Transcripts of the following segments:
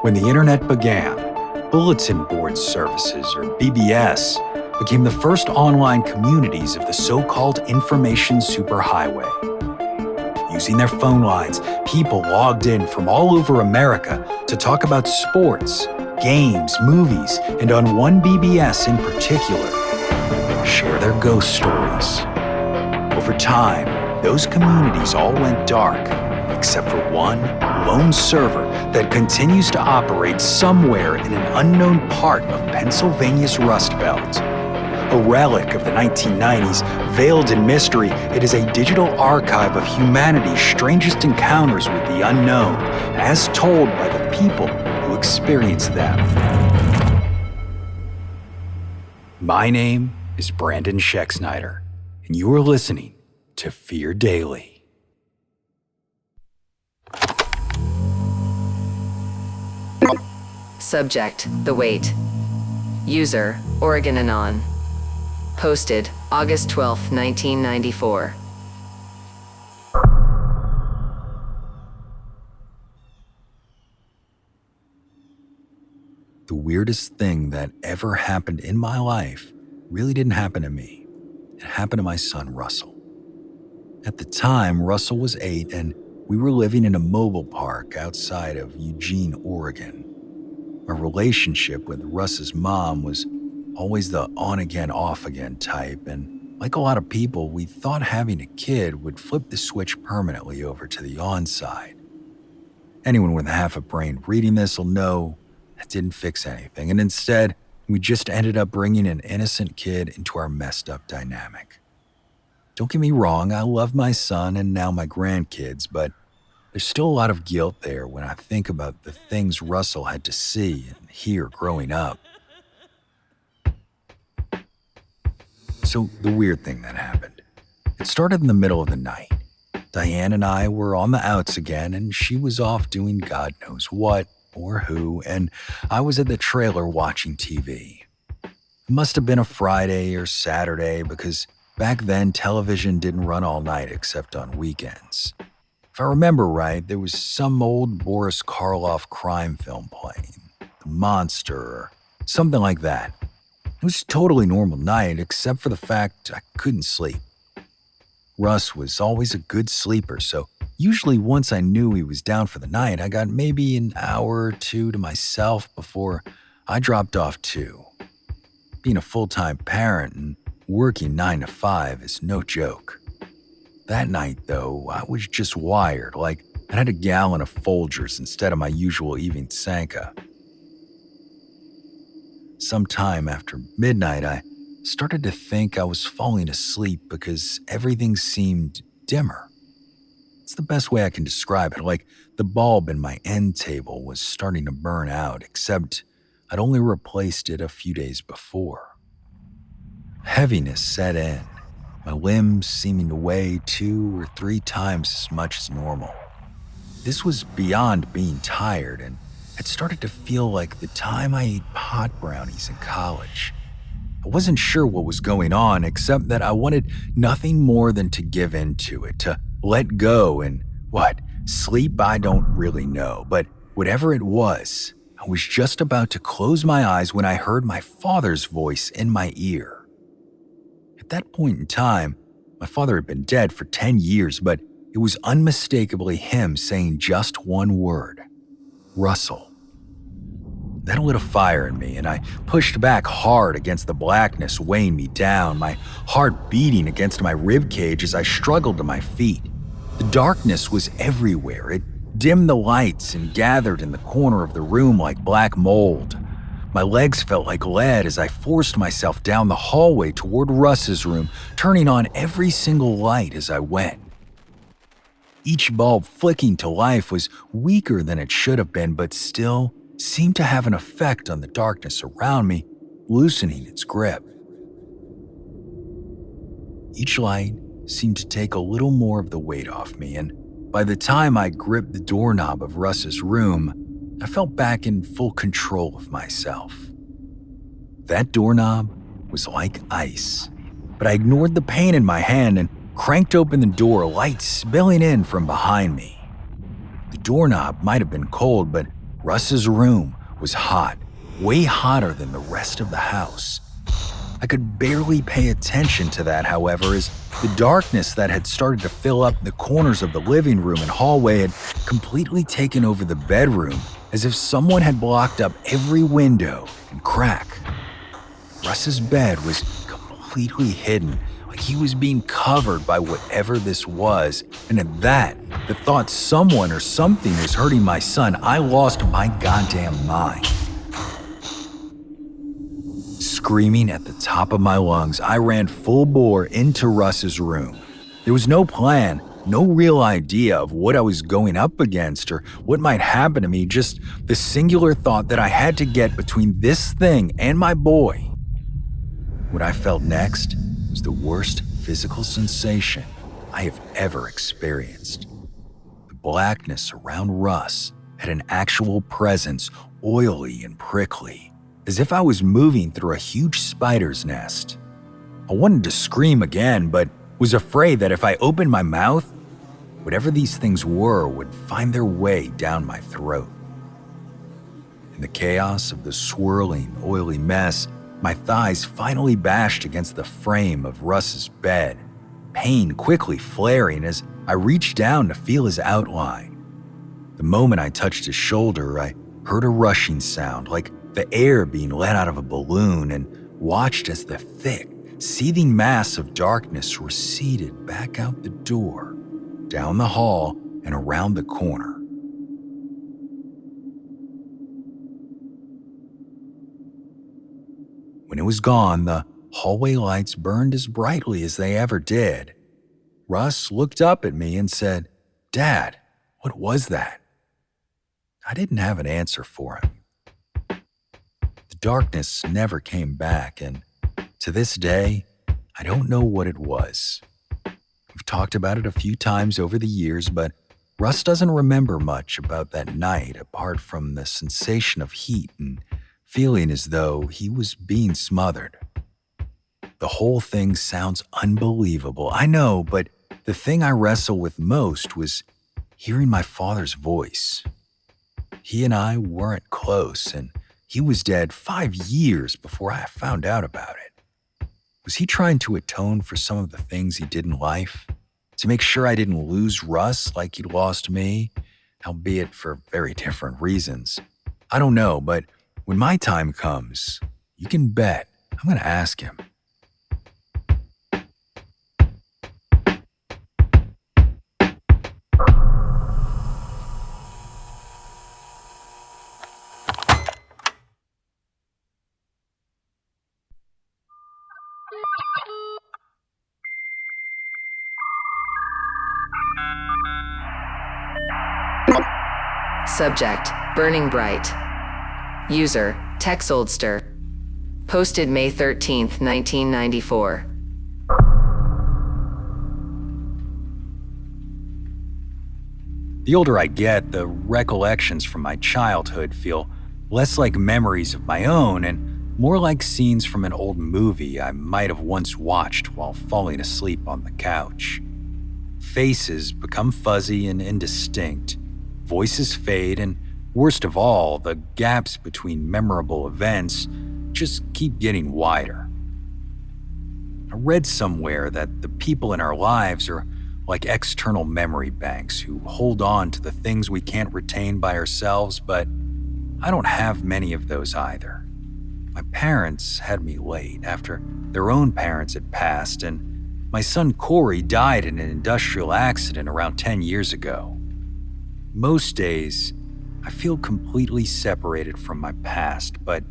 When the internet began, bulletin board services, or BBS, became the first online communities of the so-called information superhighway. Using their phone lines, people logged in from all over America to talk about sports, games, movies, and on one BBS in particular, share their ghost stories. Over time, those communities all went dark, except for one lone server that continues to operate somewhere in an unknown part of Pennsylvania's Rust Belt. A relic of the 1990s, veiled in mystery, it is a digital archive of humanity's strangest encounters with the unknown, as told by the people who experienced them. My name is Brandon Schexnayder, and you are listening to Fear Daily. Subject: The Wait. User: Oregon Anon. Posted August 12, 1994. The weirdest thing that ever happened in my life really didn't happen to me. It happened to my son, Russell. At the time, Russell was 8 and we were living in a mobile park outside of Eugene, Oregon. My relationship with Russ's mom was always the on-again, off-again type, and like a lot of people, we thought having a kid would flip the switch permanently over to the on side. Anyone with half a brain reading this will know that didn't fix anything, and instead, we just ended up bringing an innocent kid into our messed up dynamic. Don't get me wrong, I love my son and now my grandkids, but there's still a lot of guilt there when I think about the things Russell had to see and hear growing up. So the weird thing that happened. It started in the middle of the night. Diane and I were on the outs again, and she was off doing God knows what or who, and I was at the trailer watching TV. It must have been a Friday or Saturday because back then television didn't run all night except on weekends. If I remember right, there was some old Boris Karloff crime film playing, The Monster or something like that. It was a totally normal night, except for the fact I couldn't sleep. Russ was always a good sleeper, so usually once I knew he was down for the night, I got maybe an hour or two to myself before I dropped off too. Being a full-time parent and working 9 to 5 is no joke. That night, though, I was just wired, like I had a gallon of Folgers instead of my usual evening Sanka. Sometime after midnight, I started to think I was falling asleep because everything seemed dimmer. It's the best way I can describe it, like the bulb in my end table was starting to burn out, except I'd only replaced it a few days before. Heaviness set in, my limbs seeming to weigh 2 or 3 times as much as normal. This was beyond being tired, and it started to feel like the time I ate pot brownies in college. I wasn't sure what was going on, except that I wanted nothing more than to give in to it, to let go and, sleep I don't really know, but whatever it was, I was just about to close my eyes when I heard my father's voice in my ear. At that point in time, my father had been dead for 10 years, but it was unmistakably him saying just one word: Russell. That lit a fire in me, and I pushed back hard against the blackness weighing me down, my heart beating against my ribcage as I struggled to my feet. The darkness was everywhere. It dimmed the lights and gathered in the corner of the room like black mold. My legs felt like lead as I forced myself down the hallway toward Russ's room, turning on every single light as I went. Each bulb flicking to life was weaker than it should have been, but still seemed to have an effect on the darkness around me, loosening its grip. Each light seemed to take a little more of the weight off me, and by the time I gripped the doorknob of Russ's room, I felt back in full control of myself. That doorknob was like ice, but I ignored the pain in my hand and cranked open the door, light spilling in from behind me. The doorknob might have been cold, but Russ's room was hot, way hotter than the rest of the house. I could barely pay attention to that, however, as the darkness that had started to fill up the corners of the living room and hallway had completely taken over the bedroom, as if someone had blocked up every window and crack. Russ's bed was completely hidden, like he was being covered by whatever this was, and at that, the thought someone or something was hurting my son, I lost my goddamn mind. Screaming at the top of my lungs, I ran full bore into Russ's room. There was no plan, no real idea of what I was going up against or what might happen to me, just the singular thought that I had to get between this thing and my boy. What I felt next was the worst physical sensation I have ever experienced. The blackness around Russ had an actual presence, oily and prickly, as if I was moving through a huge spider's nest. I wanted to scream again, but was afraid that if I opened my mouth, whatever these things were would find their way down my throat. In the chaos of the swirling, oily mess, my thighs finally bashed against the frame of Russ's bed, pain quickly flaring as I reached down to feel his outline. The moment I touched his shoulder, I heard a rushing sound like the air being let out of a balloon, and watched as the thick, seething mass of darkness receded back out the door, down the hall, and around the corner. When it was gone, the hallway lights burned as brightly as they ever did. Russ looked up at me and said, "Dad, what was that?" I didn't have an answer for him. The darkness never came back, and to this day, I don't know what it was. We've talked about it a few times over the years, but Russ doesn't remember much about that night apart from the sensation of heat and feeling as though he was being smothered. The whole thing sounds unbelievable, I know, but the thing I wrestle with most was hearing my father's voice. He and I weren't close, and he was dead 5 years before I found out about it. Was he trying to atone for some of the things he did in life? To make sure I didn't lose Russ like he'd lost me, albeit for very different reasons? I don't know, but when my time comes, you can bet I'm going to ask him. Subject: Burning Bright. User: TexOldster. Posted May 13th, 1994. The older I get, the recollections from my childhood feel less like memories of my own and more like scenes from an old movie I might have once watched while falling asleep on the couch. Faces become fuzzy and indistinct. Voices fade, and worst of all, the gaps between memorable events just keep getting wider. I read somewhere that the people in our lives are like external memory banks who hold on to the things we can't retain by ourselves, but I don't have many of those either. My parents had me late after their own parents had passed, and my son Corey died in an industrial accident around 10 years ago. Most days, I feel completely separated from my past, but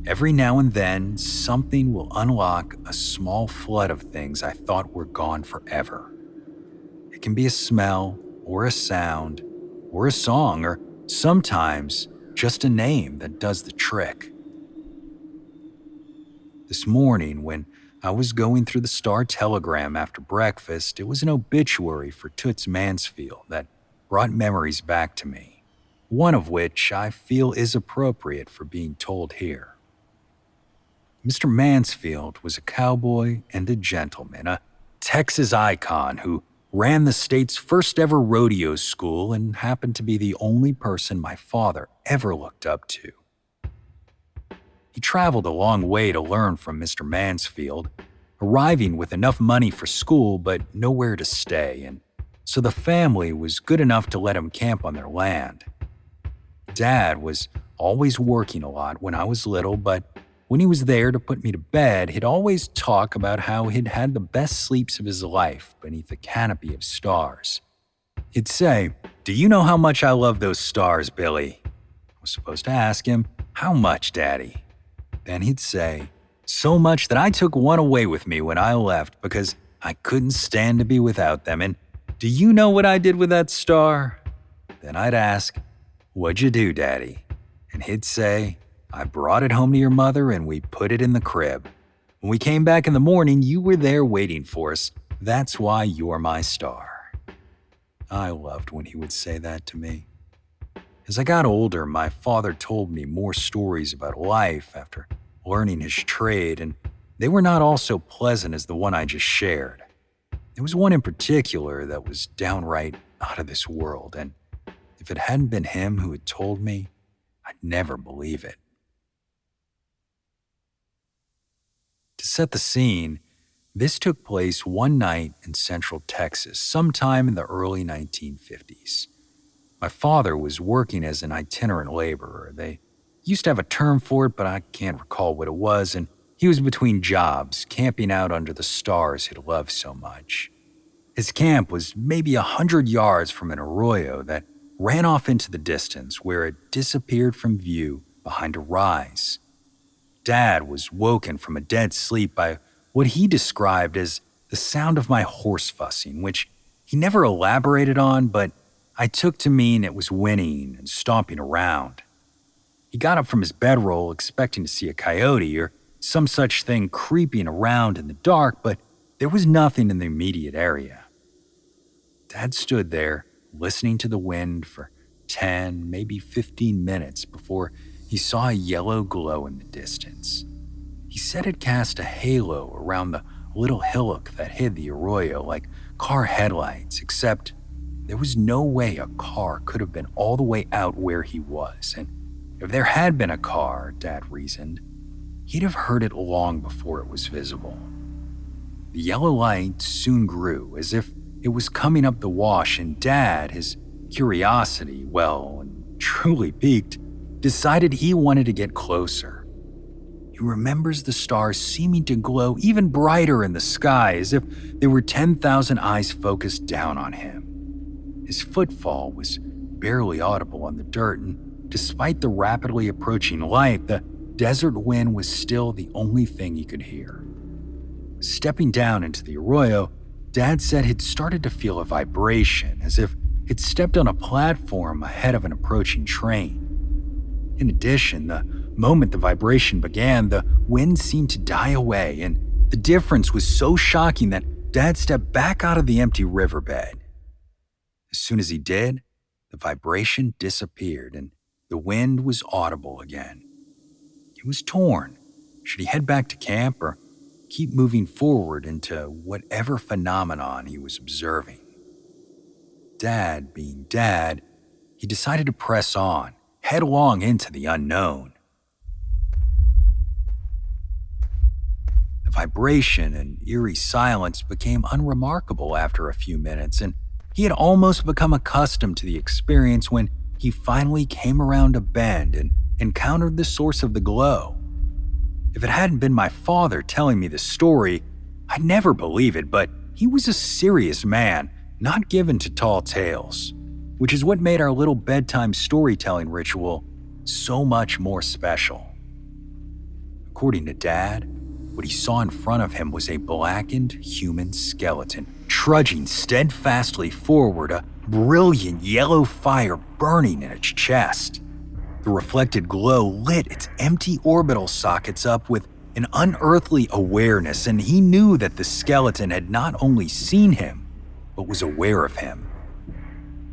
every now and then, something will unlock a small flood of things I thought were gone forever. It can be a smell, or a sound, or a song, or sometimes just a name that does the trick. This morning, when I was going through the Star-Telegram after breakfast, it was an obituary for Toots Mansfield that brought memories back to me, one of which I feel is appropriate for being told here. Mr. Mansfield was a cowboy and a gentleman, a Texas icon who ran the state's first ever rodeo school and happened to be the only person my father ever looked up to. He traveled a long way to learn from Mr. Mansfield, arriving with enough money for school but nowhere to stay, and so the family was good enough to let him camp on their land. Dad was always working a lot when I was little, but when he was there to put me to bed, he'd always talk about how he'd had the best sleeps of his life beneath a canopy of stars. He'd say, "Do you know how much I love those stars, Billy?" I was supposed to ask him, "How much, Daddy?" Then he'd say, "So much that I took one away with me when I left because I couldn't stand to be without them. And do you know what I did with that star?" Then I'd ask, "What'd you do, Daddy?" And he'd say, "I brought it home to your mother and we put it in the crib. When we came back in the morning, you were there waiting for us. That's why you're my star." I loved when he would say that to me. As I got older, my father told me more stories about life after learning his trade, and they were not all so pleasant as the one I just shared. There was one in particular that was downright out of this world, and if it hadn't been him who had told me, I'd never believe it. To set the scene, this took place one night in Central Texas, sometime in the early 1950s. My father was working as an itinerant laborer. They used to have a term for it, but I can't recall what it was, and he was between jobs, camping out under the stars he'd loved so much. His camp was maybe 100 yards from an arroyo that ran off into the distance where it disappeared from view behind a rise. Dad was woken from a dead sleep by what he described as the sound of my horse fussing, which he never elaborated on, but I took to mean it was whinnying and stomping around. He got up from his bedroll expecting to see a coyote or some such thing creeping around in the dark, but there was nothing in the immediate area. Dad stood there, listening to the wind for 10, maybe 15 minutes before he saw a yellow glow in the distance. He said it cast a halo around the little hillock that hid the arroyo like car headlights, except there was no way a car could have been all the way out where he was, and if there had been a car, Dad reasoned, he'd have heard it long before it was visible. The yellow light soon grew, as if it was coming up the wash, and Dad, his curiosity, well and truly piqued, decided he wanted to get closer. He remembers the stars seeming to glow even brighter in the sky, as if there were 10,000 eyes focused down on him. His footfall was barely audible on the dirt, and despite the rapidly approaching light, the desert wind was still the only thing he could hear. Stepping down into the arroyo, Dad said he'd started to feel a vibration, as if he'd stepped on a platform ahead of an approaching train. In addition, the moment the vibration began, the wind seemed to die away, and the difference was so shocking that Dad stepped back out of the empty riverbed. As soon as he did, the vibration disappeared, and the wind was audible again. He was torn. Should he head back to camp or keep moving forward into whatever phenomenon he was observing? Dad being Dad, he decided to press on, headlong into the unknown. The vibration and eerie silence became unremarkable after a few minutes, and he had almost become accustomed to the experience when he finally came around a bend and encountered the source of the glow. If it hadn't been my father telling me the story, I'd never believe it, but he was a serious man, not given to tall tales, which is what made our little bedtime storytelling ritual so much more special. According to Dad, what he saw in front of him was a blackened human skeleton trudging steadfastly forward, a brilliant yellow fire burning in its chest. The reflected glow lit its empty orbital sockets up with an unearthly awareness, and he knew that the skeleton had not only seen him, but was aware of him.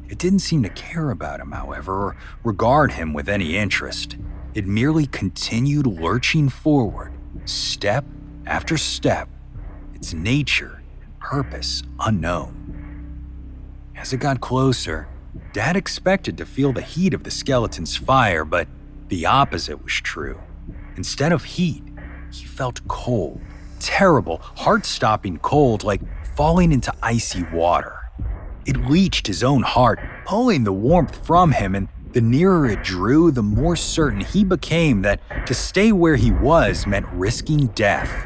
It didn't seem to care about him, however, or regard him with any interest. It merely continued lurching forward, step after step, its nature and purpose unknown. As it got closer, Dad expected to feel the heat of the skeleton's fire, but the opposite was true. Instead of heat, he felt cold. Terrible, heart-stopping cold, like falling into icy water. It leached his own heart, pulling the warmth from him, and the nearer it drew, the more certain he became that to stay where he was meant risking death.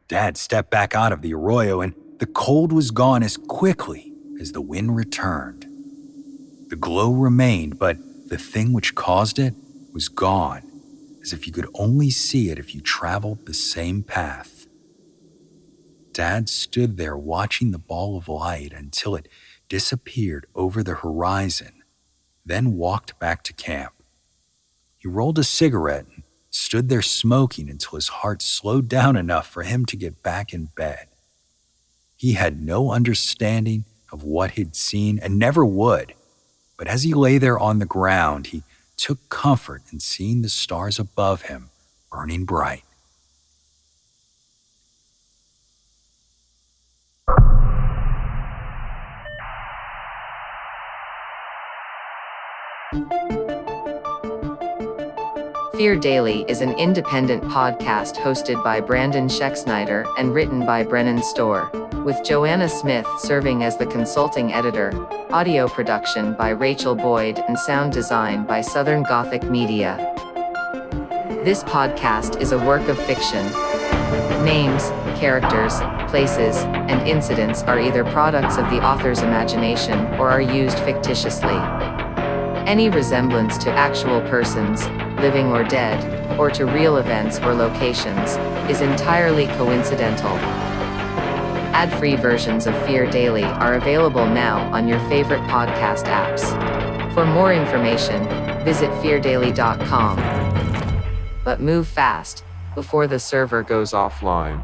Dad stepped back out of the arroyo, and the cold was gone as quickly as the wind returned. The glow remained, but the thing which caused it was gone, as if you could only see it if you traveled the same path. Dad stood there watching the ball of light until it disappeared over the horizon, then walked back to camp. He rolled a cigarette and stood there smoking until his heart slowed down enough for him to get back in bed. He had no understanding of what he'd seen and never would, but as he lay there on the ground, he took comfort in seeing the stars above him burning bright. Fear Daily is an independent podcast hosted by Brandon Schexnayder and written by Brennan Storr, with Joanna Smith serving as the consulting editor, audio production by Rachel Boyd, and sound design by Southern Gothic Media. This podcast is a work of fiction. Names, characters, places, and incidents are either products of the author's imagination or are used fictitiously. Any resemblance to actual persons, living or dead, or to real events or locations, is entirely coincidental. Ad-free versions of Fear Daily are available now on your favorite podcast apps. For more information, visit feardaily.com. But move fast, before the server goes offline.